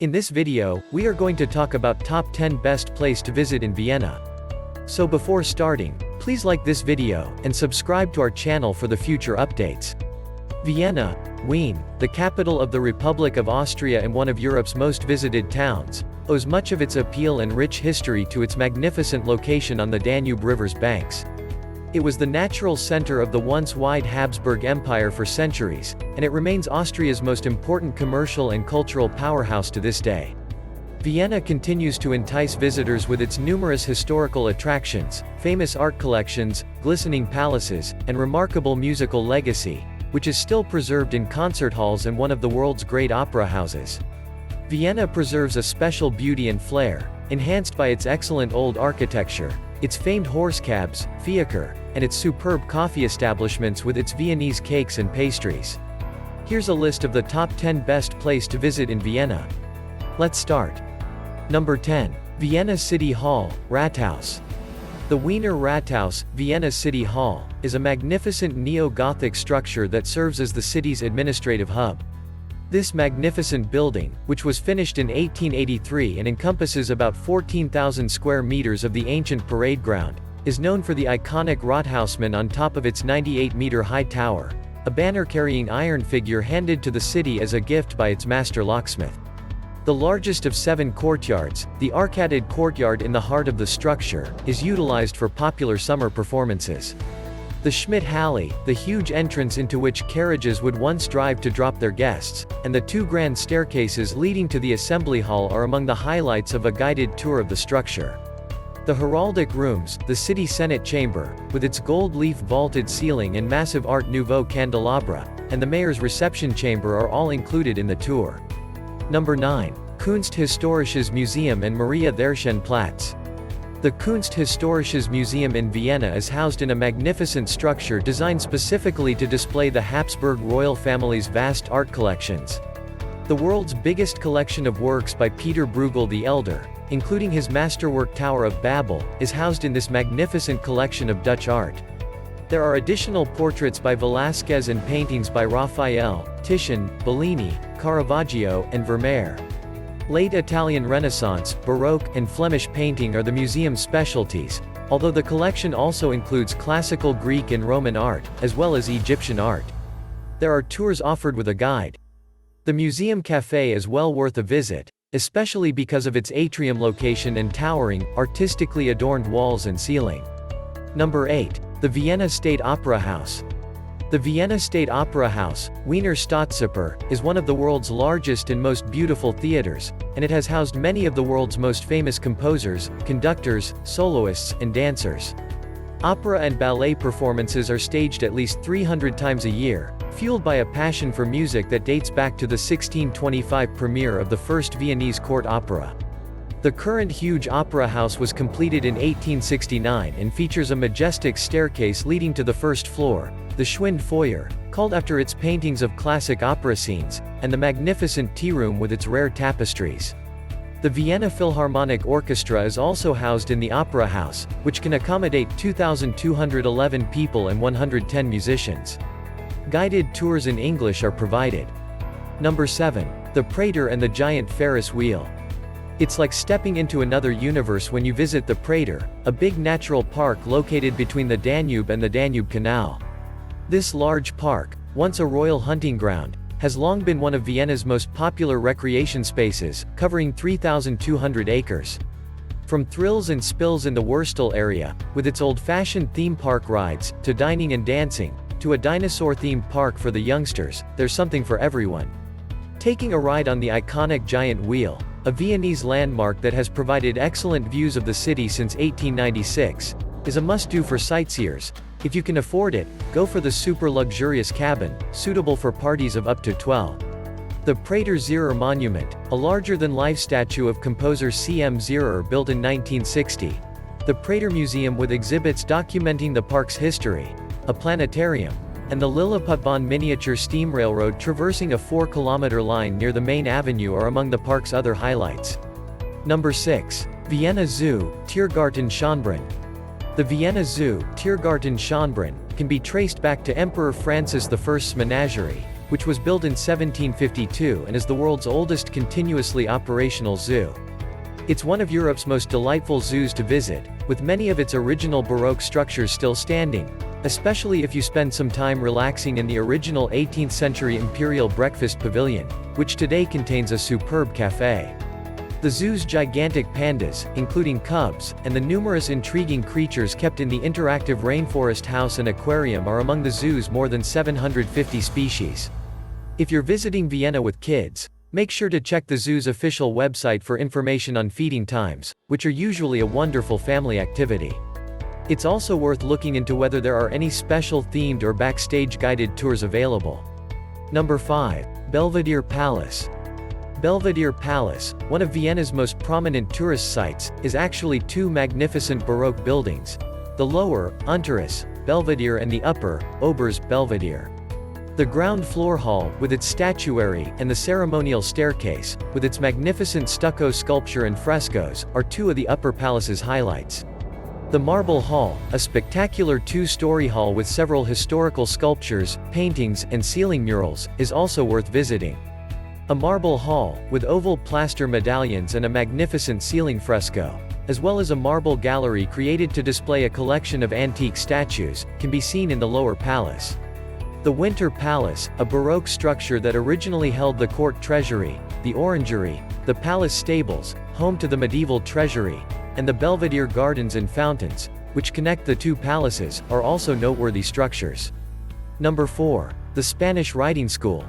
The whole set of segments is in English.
In this video, we are going to talk about top 10 best place to visit in Vienna. So before starting, please like this video, and subscribe to our channel for the future updates. Vienna, Wien, the capital of the Republic of Austria and one of Europe's most visited towns, owes much of its appeal and rich history to its magnificent location on the Danube River's banks. It was the natural center of the once wide Habsburg Empire for centuries, and it remains Austria's most important commercial and cultural powerhouse to this day. Vienna continues to entice visitors with its numerous historical attractions, famous art collections, glistening palaces, and remarkable musical legacy, which is still preserved in concert halls and one of the world's great opera houses. Vienna preserves a special beauty and flair, enhanced by its excellent old architecture, its famed horse cabs, fiaker, and its superb coffee establishments with its Viennese cakes and pastries. Here's a list of the top 10 best place to visit in Vienna. Let's start. Number 10. Vienna City Hall, Rathaus. The Wiener Rathaus, Vienna City Hall, is a magnificent neo-Gothic structure that serves as the city's administrative hub. This magnificent building, which was finished in 1883 and encompasses about 14,000 square meters of the ancient parade ground, is known for the iconic Rathausmann on top of its 98-meter-high tower, a banner carrying iron figure handed to the city as a gift by its master locksmith. The largest of 7 courtyards, the arcaded courtyard in the heart of the structure, is utilized for popular summer performances. The Schmidt-Halle, the huge entrance into which carriages would once drive to drop their guests, and the 2 grand staircases leading to the assembly hall are among the highlights of a guided tour of the structure. The heraldic rooms, the city senate chamber, with its gold-leaf vaulted ceiling and massive Art Nouveau candelabra, and the mayor's reception chamber are all included in the tour. Number 9. Kunsthistorisches Museum and Maria Theresienplatz. The Kunsthistorisches Museum in Vienna is housed in a magnificent structure designed specifically to display the Habsburg royal family's vast art collections. The world's biggest collection of works by Peter Bruegel the Elder, including his masterwork Tower of Babel, is housed in this magnificent collection of Dutch art. There are additional portraits by Velázquez and paintings by Raphael, Titian, Bellini, Caravaggio, and Vermeer. Late Italian Renaissance, Baroque, and Flemish painting are the museum's specialties, although the collection also includes classical Greek and Roman art, as well as Egyptian art. There are tours offered with a guide. The museum café is well worth a visit, especially because of its atrium location and towering, artistically adorned walls and ceiling. Number 8. The Vienna State Opera House. The Vienna State Opera House, Wiener Staatsoper, is one of the world's largest and most beautiful theaters, and it has housed many of the world's most famous composers, conductors, soloists, and dancers. Opera and ballet performances are staged at least 300 times a year, fueled by a passion for music that dates back to the 1625 premiere of the first Viennese court opera. The current huge opera house was completed in 1869 and features a majestic staircase leading to the first floor, the Schwind Foyer, called after its paintings of classic opera scenes, and the magnificent tea room with its rare tapestries. The Vienna Philharmonic Orchestra is also housed in the opera house, which can accommodate 2,211 people and 110 musicians. Guided tours in English are provided. Number 7. The Prater and the Giant Ferris Wheel. It's like stepping into another universe when you visit the Prater, a big natural park located between the Danube and the Danube Canal. This large park, once a royal hunting ground, has long been one of Vienna's most popular recreation spaces, covering 3,200 acres. From thrills and spills in the Wurstel area, with its old-fashioned theme park rides, to dining and dancing, to a dinosaur-themed park for the youngsters, there's something for everyone. Taking a ride on the iconic giant wheel, a Viennese landmark that has provided excellent views of the city since 1896, is a must-do for sightseers. If you can afford it, go for the super luxurious cabin, suitable for parties of up to 12. The Prater Zierer Monument, a larger-than-life statue of composer C.M. Zierer built in 1960. The Prater Museum with exhibits documenting the park's history, a planetarium, and the Lilliputbahn miniature steam railroad traversing a 4-kilometer line near the main avenue are among the park's other highlights. Number 6. Vienna Zoo, Tiergarten Schönbrunn. The Vienna Zoo, Tiergarten Schönbrunn, can be traced back to Emperor Francis I's menagerie, which was built in 1752 and is the world's oldest continuously operational zoo. It's one of Europe's most delightful zoos to visit, with many of its original Baroque structures still standing, especially if you spend some time relaxing in the original 18th century Imperial Breakfast Pavilion, which today contains a superb café. The zoo's gigantic pandas, including cubs, and the numerous intriguing creatures kept in the interactive rainforest house and aquarium are among the zoo's more than 750 species. If you're visiting Vienna with kids, make sure to check the zoo's official website for information on feeding times, which are usually a wonderful family activity. It's also worth looking into whether there are any special themed or backstage guided tours available. Number 5. Belvedere Palace. Belvedere Palace, one of Vienna's most prominent tourist sites, is actually two magnificent Baroque buildings. The lower, Unteres, Belvedere, and the upper, Obers, Belvedere. The ground floor hall, with its statuary, and the ceremonial staircase, with its magnificent stucco sculpture and frescoes, are two of the upper palace's highlights. The Marble Hall, a spectacular two-story hall with several historical sculptures, paintings, and ceiling murals, is also worth visiting. A marble hall, with oval plaster medallions and a magnificent ceiling fresco, as well as a marble gallery created to display a collection of antique statues, can be seen in the lower palace. The Winter Palace, a Baroque structure that originally held the court treasury, the orangery, the palace stables, home to the medieval treasury, and the Belvedere gardens and fountains, which connect the two palaces, are also noteworthy structures. Number 4. The Spanish Riding School.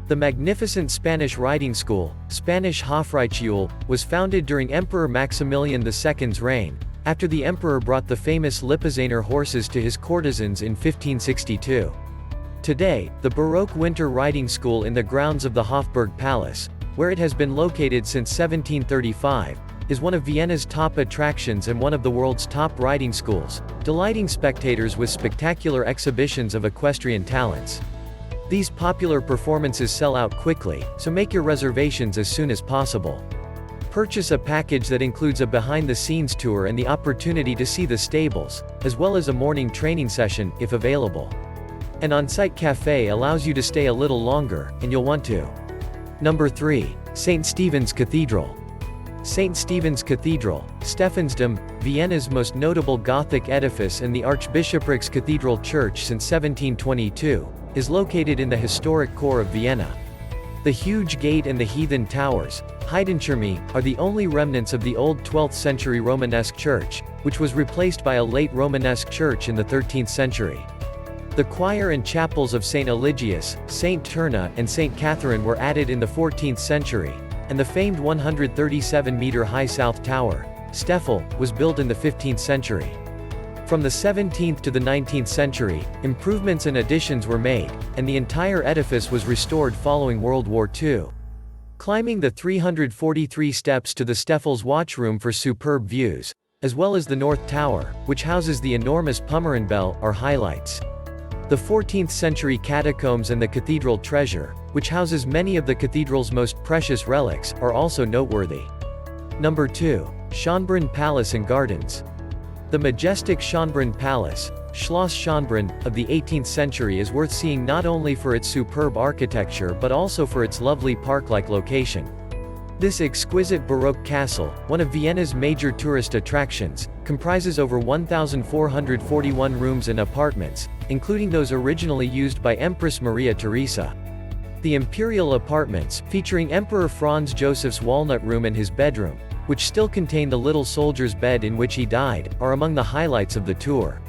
The magnificent Spanish riding school, Spanish Hofreitschule, was founded during Emperor Maximilian II's reign, after the emperor brought the famous Lipizzaner horses to his courtesans in 1562. Today, the Baroque winter riding school in the grounds of the Hofburg Palace, where it has been located since 1735, is one of Vienna's top attractions and one of the world's top riding schools, delighting spectators with spectacular exhibitions of equestrian talents. These popular performances sell out quickly, so make your reservations as soon as possible. Purchase a package that includes a behind-the-scenes tour and the opportunity to see the stables, as well as a morning training session, if available. An on-site cafe allows you to stay a little longer, and you'll want to. Number 3. St. Stephen's Cathedral. St. Stephen's Cathedral, Stephansdom, Vienna's most notable Gothic edifice and the Archbishoprics Cathedral Church since 1722, is located in the historic core of Vienna. The huge gate and the heathen towers, Heidenturme, are the only remnants of the old 12th century Romanesque church, which was replaced by a late Romanesque church in the 13th century. The choir and chapels of St. Eligius, St. Turna, and St. Catherine were added in the 14th century, and the famed 137-meter-high South Tower, Steffel, was built in the 15th century. From the 17th to the 19th century, improvements and additions were made, and the entire edifice was restored following World War II. Climbing the 343 steps to the Steffel's watchroom for superb views, as well as the North Tower, which houses the enormous Pummerenbell, are highlights. The 14th century catacombs and the cathedral treasure, which houses many of the cathedral's most precious relics, are also noteworthy. Number 2. Schönbrunn Palace and Gardens. The majestic Schönbrunn Palace, Schloss Schönbrunn, of the 18th century is worth seeing not only for its superb architecture but also for its lovely park-like location. This exquisite Baroque castle, one of Vienna's major tourist attractions, comprises over 1,441 rooms and apartments, including those originally used by Empress Maria Theresa. The imperial apartments, featuring Emperor Franz Joseph's walnut room and his bedroom, which still contain the little soldier's bed in which he died, are among the highlights of the tour.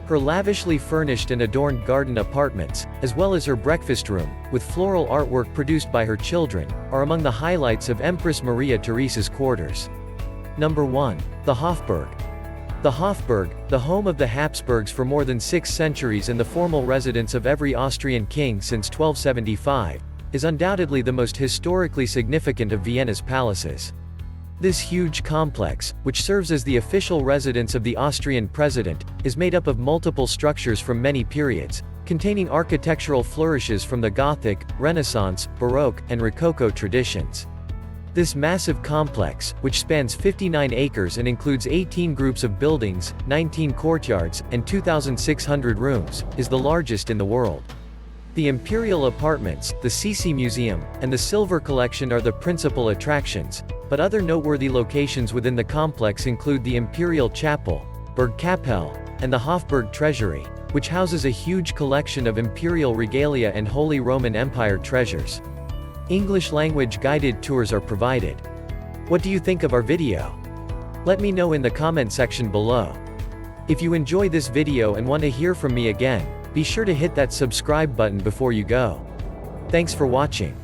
Her lavishly furnished and adorned garden apartments, as well as her breakfast room, with floral artwork produced by her children, are among the highlights of Empress Maria Theresa's quarters. Number 1. The Hofburg. The Hofburg, the home of the Habsburgs for more than 6 centuries and the formal residence of every Austrian king since 1275, is undoubtedly the most historically significant of Vienna's palaces. This huge complex, which serves as the official residence of the Austrian president, is made up of multiple structures from many periods, containing architectural flourishes from the Gothic, Renaissance, Baroque, and Rococo traditions. This massive complex, which spans 59 acres and includes 18 groups of buildings, 19 courtyards, and 2,600 rooms, is the largest in the world. The Imperial Apartments, the Sisi Museum, and the Silver Collection are the principal attractions, but other noteworthy locations within the complex include the Imperial Chapel, Burgkapelle, and the Hofburg Treasury, which houses a huge collection of imperial regalia and Holy Roman Empire treasures. English language guided tours are provided. What do you think of our video? Let me know in the comment section below. If you enjoy this video and want to hear from me again, be sure to hit that subscribe button before you go. Thanks for watching.